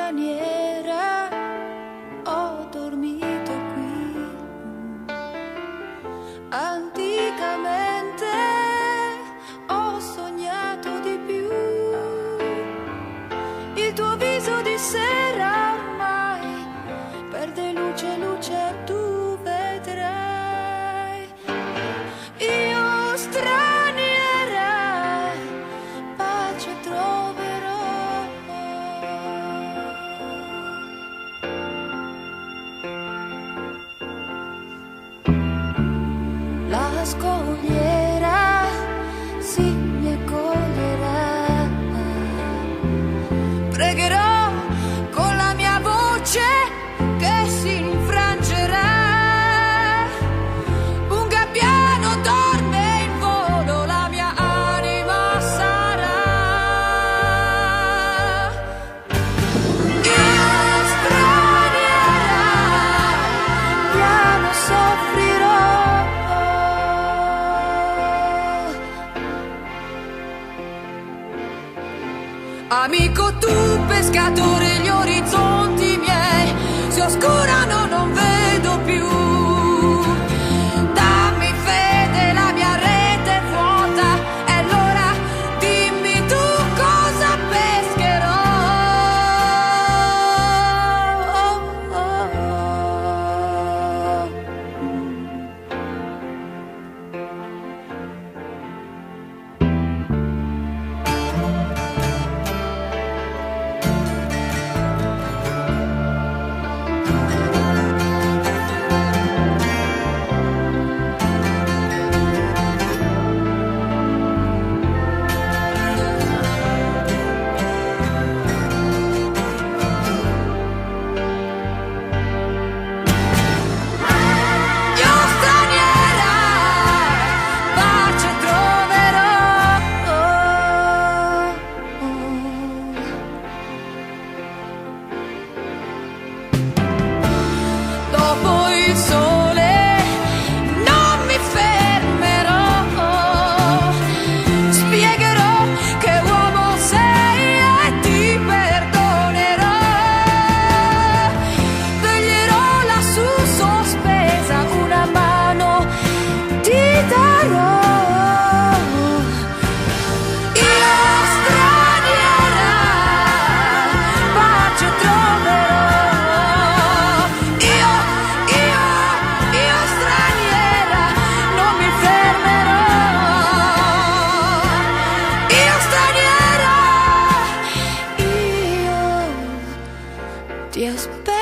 straniera, ho dormito qui. Anticamente ho sognato di più. Il tuo viso di sera ormai perde luce, luce, tu vedrai. Io straniera, pace troverò. La scogliera si mi accoglierà. Pregherò con la mia voce che si infrangerà. Un gabbiano dorme in volo, la mia anima sarà. Io straniera, piano soffrirò. Amico tu pescatore, gli orizzonti miei si oscurano, non vedo più. Dammi fede, la mia rete è vuota, e allora dimmi tu cosa pescherò. Dopo il sole non mi fermerò, spiegherò che uomo sei e ti perdonerò. Toglierò lassù sospesa una mano, ti darò. Io straniera, pace troverò. Io straniera, non mi fermerò. Io straniera, io ti aspetto.